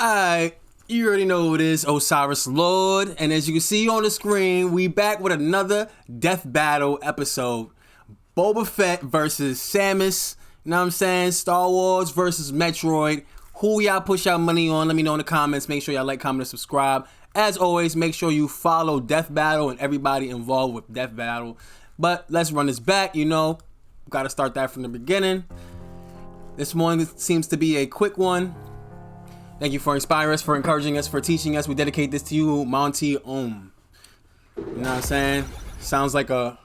Alright, you already know who it is, Osiris Lourde. And as you can see on the screen, we back with another death battle episode. Boba Fett versus Samus. You know what I'm saying? Star Wars versus Metroid. Who y'all push y'all money on? Let me know in the comments. Make sure y'all like, comment, and subscribe. As always, make sure you follow Death Battle and everybody involved with Death Battle. But let's run this back, you know. Got to start that from the beginning. This one seems to be a quick one. Thank you for inspiring us, for encouraging us, for teaching us. We dedicate this to you, Monty Ohm. You know what I'm saying? Sounds like a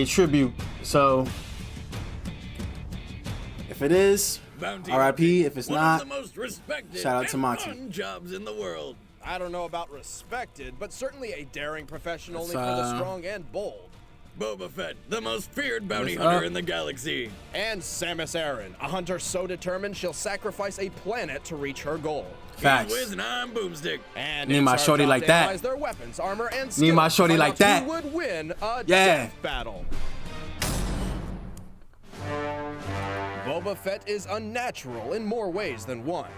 tribute. So, if it is, R.I.P. If it's not, shout out to Monty. Jobs in the world. I don't know about respected, but certainly a daring profession only for the strong and bold. Boba Fett, the most feared bounty hunter in the galaxy. And Samus Aran, a hunter so determined she'll sacrifice a planet to reach her goal. Facts. He's whizzing on boomstick. And need my shorty like that. Their weapons, armor, and need my shorty like that. Who would win a death battle? Boba Fett is unnatural in more ways than one.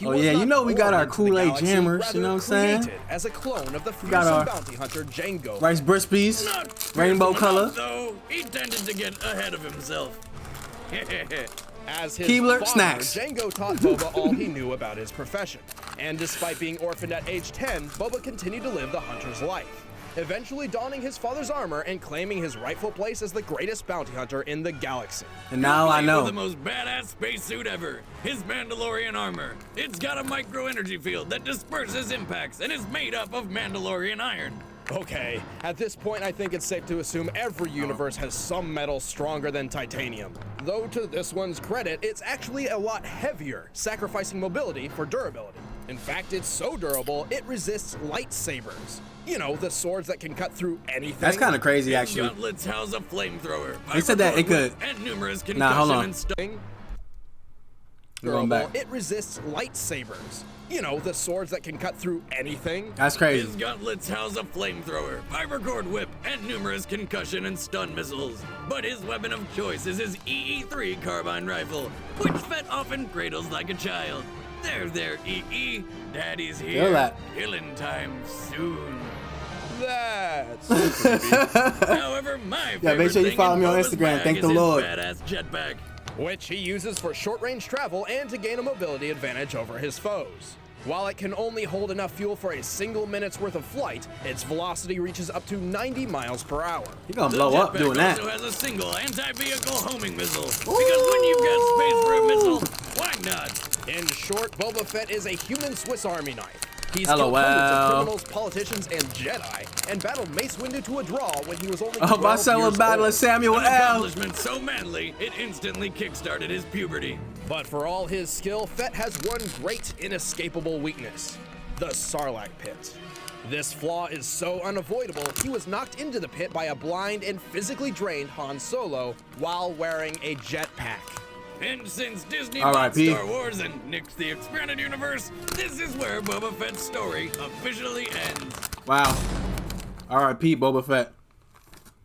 Oh yeah, you know we got our Kool-Aid jammers, you know what I'm saying? As a clone of the fearsome bounty hunter Jango. Rice Krispies, rainbow color. Though he tended to get ahead of himself. As his Keebler father, snacks. Jango taught Boba all he knew about his profession. And despite being orphaned at age 10, Boba continued to live the hunter's life, eventually donning his father's armor and claiming his rightful place as the greatest bounty hunter in the galaxy. And now I know. The most badass spacesuit ever, his Mandalorian armor. It's got a micro-energy field that disperses impacts and is made up of Mandalorian iron. Okay, at this point I think it's safe to assume every universe has some metal stronger than titanium. Though to this one's credit, it's actually a lot heavier, sacrificing mobility for durability. In fact, it's so durable, it resists lightsabers. You know, the swords that can cut through anything. That's kind of crazy, actually. Gauntlets house a flamethrower. They said that it could. And numerous Nah, hold on. Going back. It resists lightsabers. You know, the swords that can cut through anything. That's crazy. His gauntlets house a flamethrower, fiber cord whip, and numerous concussion and stun missiles. But his weapon of choice is his EE-3 carbine rifle, which Fett often cradles like a child. There, EE. Daddy's here. Feel that. Killing time soon. That's However, my favorite make sure you thing follow in me on Boba's Instagram. bag Thank is the his Lord. Badass jetpack, which he uses for short-range travel and to gain a mobility advantage over his foes. While it can only hold enough fuel for a single minute's worth of flight, its velocity reaches up to 90 miles per hour. You're gonna blow up doing that. The jetpack also has a single anti-vehicle homing missile. Because when you've got space for a missile, why not? In short, Boba Fett is a human Swiss Army knife. He's LOL. killed hundreds of criminals, politicians, and Jedi, and battled Mace Windu to a draw when he was only 12 my son was battling Samuel An L. accomplishment so manly, it instantly kickstarted his puberty. But for all his skill, Fett has one great, inescapable weakness: the Sarlacc pit. This flaw is so unavoidable, he was knocked into the pit by a blind and physically drained Han Solo while wearing a jetpack. And since Disney bought Star Wars and nixed the expanded universe, this is where Boba Fett's story officially ends. Wow. R.I.P. Boba Fett.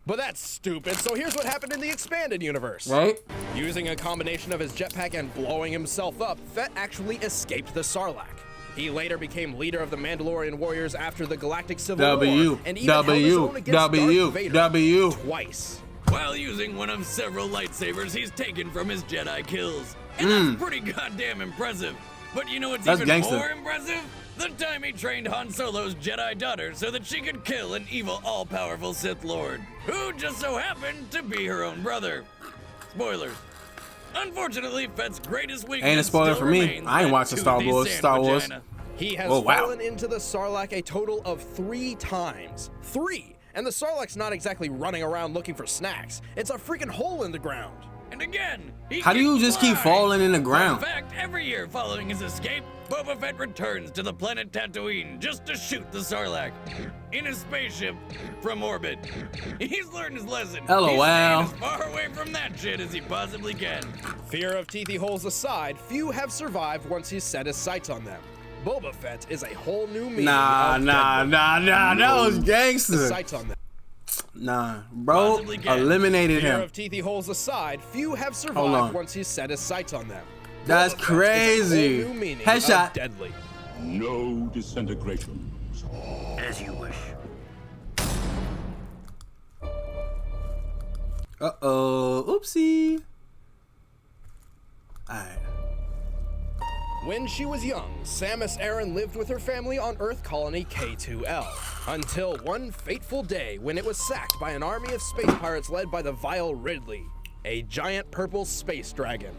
But that's stupid, so here's what happened in the expanded universe. Right? Using a combination of his jetpack and blowing himself up, Fett actually escaped the Sarlacc. He later became leader of the Mandalorian warriors after the Galactic Civil War, and even held his own against Darth Vader twice. While using one of several lightsabers he's taken from his Jedi kills. And that's pretty goddamn impressive. But you know what's even more impressive? The time he trained Han Solo's Jedi daughter so that she could kill an evil, all-powerful Sith Lord, who just so happened to be her own brother. Spoilers. Unfortunately, Fett's greatest weakness ain't a spoiler for me. I ain't watching Star Wars. He has fallen into the Sarlacc a total of 3 times. 3! And the Sarlacc's not exactly running around looking for snacks. It's a freaking hole in the ground. And again, how do you just keep falling in the ground? In fact, every year following his escape, Boba Fett returns to the planet Tatooine just to shoot the Sarlacc in a spaceship from orbit. He's learned his lesson. LOL. He's staying as far away from that shit as he possibly can. Fear of teethy holes aside, few have survived once he's set his sights on them. Boba Fett is a whole new meaning. Nah, that was gangster. Sights on them. Nah, bro, eliminated him. Fear of teethy holes aside, few have survived once he's set his sights on them. That's crazy. Headshot. Deadly. No disintegrations. As you wish. Uh-oh. Oopsie. Alright. When she was young, Samus Aran lived with her family on Earth colony K2L. Until one fateful day when it was sacked by an army of space pirates led by the vile Ridley, a giant purple space dragon.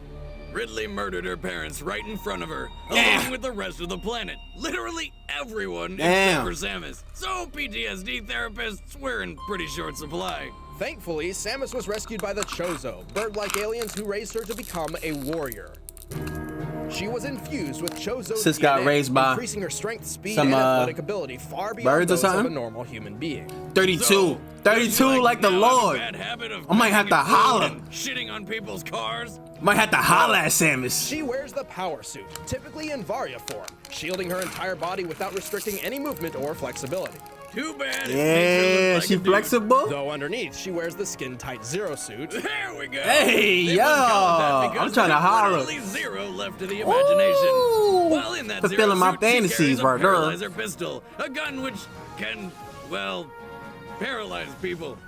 Ridley murdered her parents right in front of her, along with the rest of the planet. Literally everyone except for Samus. So PTSD therapists were in pretty short supply. Thankfully, Samus was rescued by the Chozo, bird-like aliens who raised her to become a warrior. She was infused with Chozo Sis DNA, got raised by increasing her strength, speed, some, and athletic ability far beyond birds or those of something? a normal human being. 32. So, 32 like the now Lord. have a bad habit of I might have to packing food holler. and shitting on people's cars? Might have to holler at Samus. She wears the power suit, typically in Varia form, shielding her entire body without restricting any movement or flexibility. Too bad. Yeah, she flexible. Though underneath, she wears the skin-tight Zero suit. There we go. Hey, They yo, must call it that because I'm trying to there's holler. literally zero left to the imagination. Ooh, While in that fulfilling Zero my suit, fantasies she carries right a there. paralyzer pistol, a gun which can, well, paralyze people.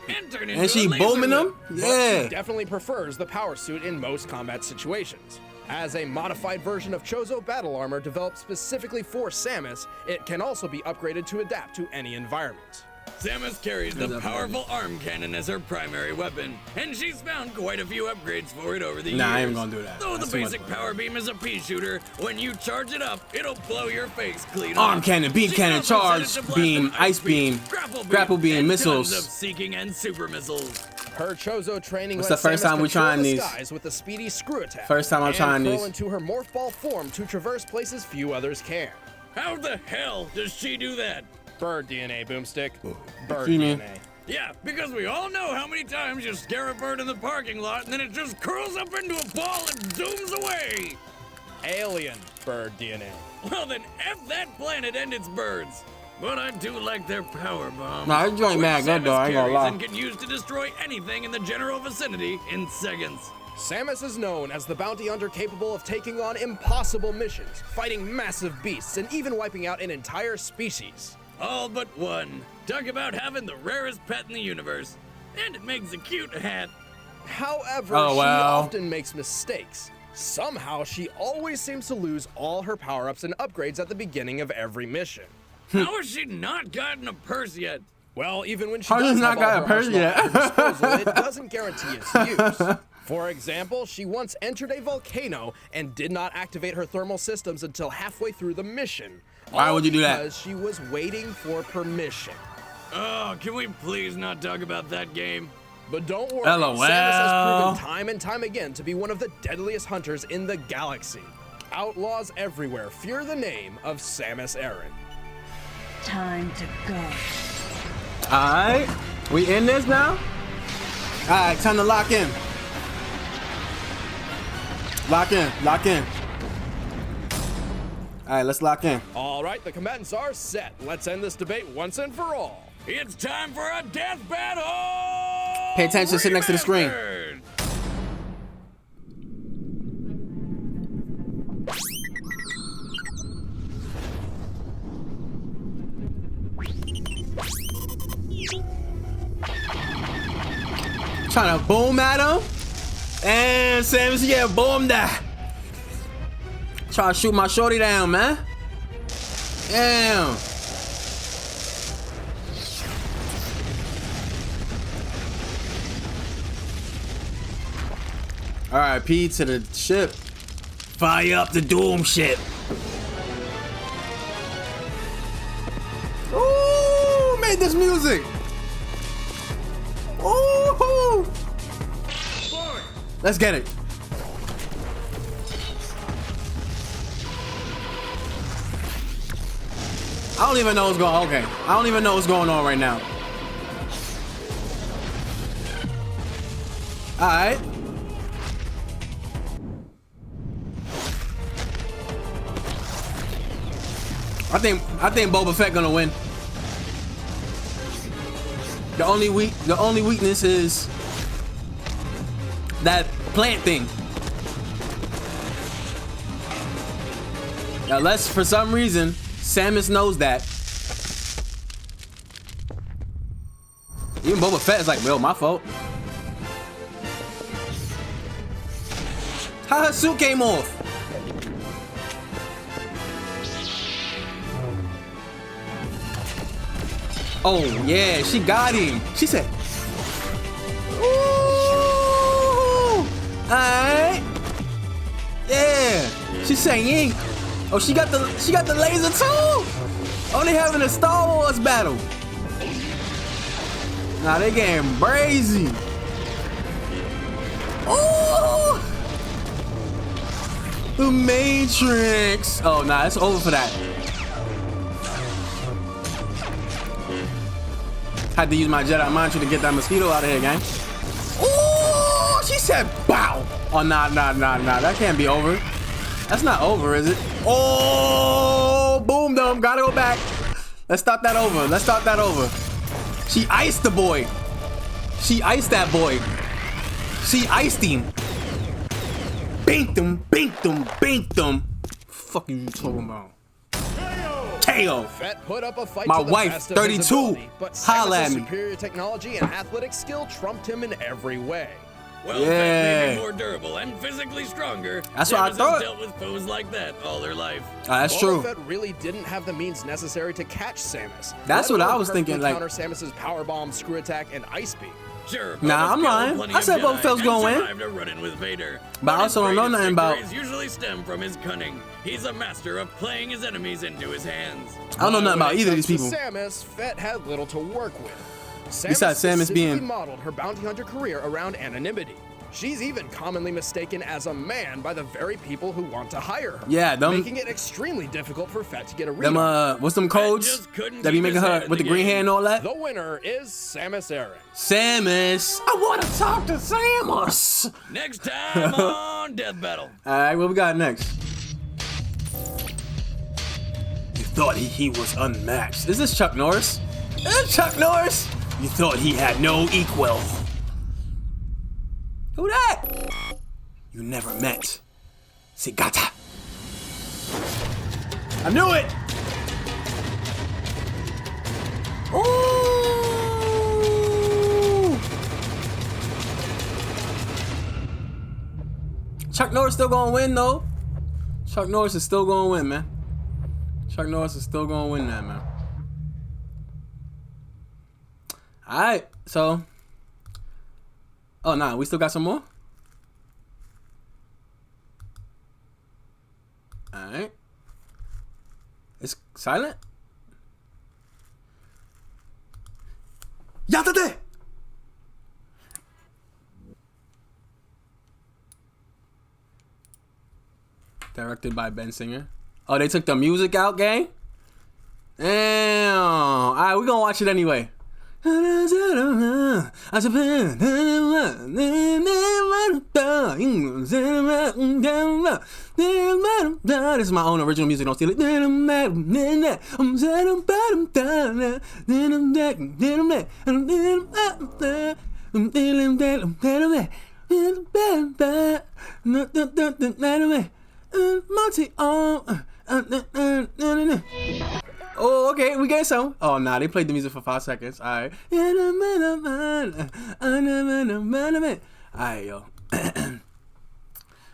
And turn into And she a laser booming whip. them? But Yeah. she definitely prefers the power suit in most combat situations. As a modified version of Chozo battle armor developed specifically for Samus, it can also be upgraded to adapt to any environment. Samus carries the powerful arm cannon as her primary weapon, and she's found quite a few upgrades for it over the years. Nah, I ain't gonna do that. Though That's the too much basic work. power beam is a pea shooter, when you charge it up, it'll blow your face clean Arm off. cannon, beam She cannon, also set charge it to blast beam, an ice beam, grapple beam, and missiles. tons of seeking and super missiles. Her Chozo training What's lets the first Samus time we control trying the these? skies with a speedy screw attack. First time I'm and trying curl these. into her morph ball form to traverse places few others can. How the hell does she do that? Bird DNA, Boomstick. Bird Excuse me. DNA. Yeah, because we all know how many times you scare a bird in the parking lot and then it just curls up into a ball and zooms away. Alien bird DNA. Well then, F that planet and its birds. But I do like their power bomb. Nah, that joint mad good though, I ain't gonna lie. And can use to destroy anything in the general vicinity in seconds. Samus is known as the bounty hunter capable of taking on impossible missions, fighting massive beasts, and even wiping out an entire species. All but one. Talk about having the rarest pet in the universe. And it makes a cute hat. However, Oh, she wow. often makes mistakes. Somehow, she always seems to lose all her power-ups and upgrades at the beginning of every mission. How has she not gotten a purse yet? Well, even when she How does does not have all got a her purse arsenal yet? at her disposal, it doesn't guarantee its use. For example, she once entered a volcano and did not activate her thermal systems until halfway through the mission. Why all would you do that? Because she was waiting for permission. Oh, can we please not talk about that game? But don't worry, LOL. Samus has proven time and time again to be one of the deadliest hunters in the galaxy. Outlaws everywhere fear the name of Samus Aran. Time to go. Alright, we in this now? Alright, time to lock in. Lock in, lock in. Alright, let's lock in. All right, the combatants are set. Let's end this debate once and for all. It's time for a death battle! Pay attention, sit next to the screen. Remastered! Trying to boom at him. And Samus, yeah, boom that. Try to shoot my shorty down, man. Damn. R.I.P. to the ship. Fire up the doom ship. Ooh, made this music. Ooh. Let's get it. I don't even know what's going on. Okay. I don't even know what's going on right now. Alright. I think Boba Fett gonna win. The only weakness is that plant thing. Unless for some reason Samus knows that. Even Boba Fett is like, well, my fault. How her suit came off? Oh yeah, she got him. She said, "Ooh, alright, yeah." She's saying, "Oh, she got the laser too." Oh, they having a Star Wars battle. Nah, they getting brazy. Oh, the Matrix. Oh, nah, it's over for that. Had to use my Jedi mantra to get that mosquito out of here, gang. Ooh, she said, "Bow." Oh, nah. That can't be over. That's not over, is it? Oh, boom, dumb. Gotta go back. Let's start that over. She iced the boy. She iced that boy. She iced him. Binked him. Fuck you talking about? KO. Fett put up a fight My to the wife, best of his 32. ability, but Holla at Samus' me. superior technology and athletic skill trumped him in every way. Well, Yeah. Fett may be more durable and physically stronger. That's what I Samus thought. has dealt with foes like that all her life. That's Boba true. Fett really didn't have the means necessary to catch Samus. That's let what I alone was thinking, perfectly like- counter Samus's power bomb, screw attack, and ice beam. Sure. Nah, Boba's I'm killed lying. plenty I of said Boba Jedi Fett's and gonna win. survived a run-in with Vader. But I also don't know his nothing about- victories usually stem from his cunning. He's a master of playing his enemies into his hands. I don't know nothing When about it either of these comes people. to Samus, Fett had little to work with. Besides Samus specifically being- modeled her bounty hunter career around anonymity. She's even commonly mistaken as a man by the very people who want to hire her. Yeah, them- making it extremely difficult for Fett to get a read Them on. what's them codes just couldn't that be keep making his her head in with the the green game. hair and all that? The winner is Samus Aran. Samus. I want to talk to Samus. Next time on Death Battle. All right, what we got next? You thought he was unmatched. Is this Chuck Norris? Is this Chuck Norris? You thought he had no equal. Who that? You never met Sigata. I knew it. Ooh. Chuck Norris still gonna win though. Chuck Norris is still gonna win, man. Chuck Norris is still gonna win that, man. Alright, so. Oh, nah, we still got some more? Alright. It's silent? Yatate! Directed by Ben Singer. Oh, they took the music out, gang? Damn. Alright, we're gonna watch it anyway. This is my own original music, don't steal it. Oh, okay, we get some. Oh, nah, they played the music for 5 seconds. All right. All right, yo.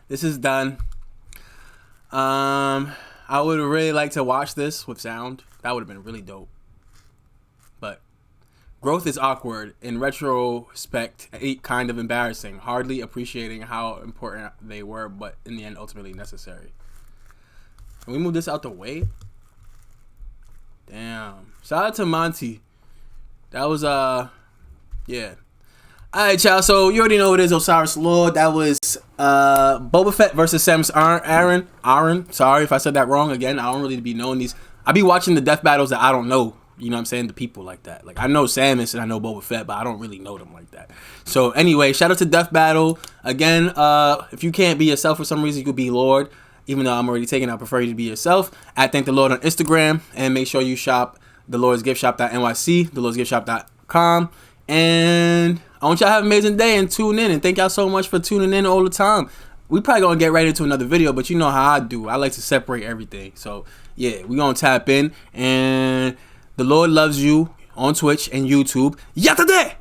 This is done. I would really like to watch this with sound. That would have been really dope. But growth is awkward. In retrospect, kind of embarrassing. Hardly appreciating how important they were, but in the end, ultimately necessary. Can we move this out the way? Damn. Shout out to Monty. That was yeah. Alright, y'all. So you already know who it is, Osiris Lord. That was Boba Fett versus Samus Aran. Sorry if I said that wrong again. I don't really be knowing these. I be watching the death battles that I don't know. You know what I'm saying? The people like that. Like I know Samus and I know Boba Fett, but I don't really know them like that. So anyway, shout out to Death Battle. Again, if you can't be yourself for some reason, you could be Lord. Even though I'm already taken, I prefer you to be yourself. At Thank the Lord on Instagram. And make sure you shop thelordsgiftshop.nyc, thelordsgiftshop.com. And I want y'all to have an amazing day and tune in. And thank y'all so much for tuning in all the time. we probably gonna get right into another video, but you know how I do. I like to separate everything. So yeah, we gonna tap in, and the Lord loves you on Twitch and YouTube. Yatade!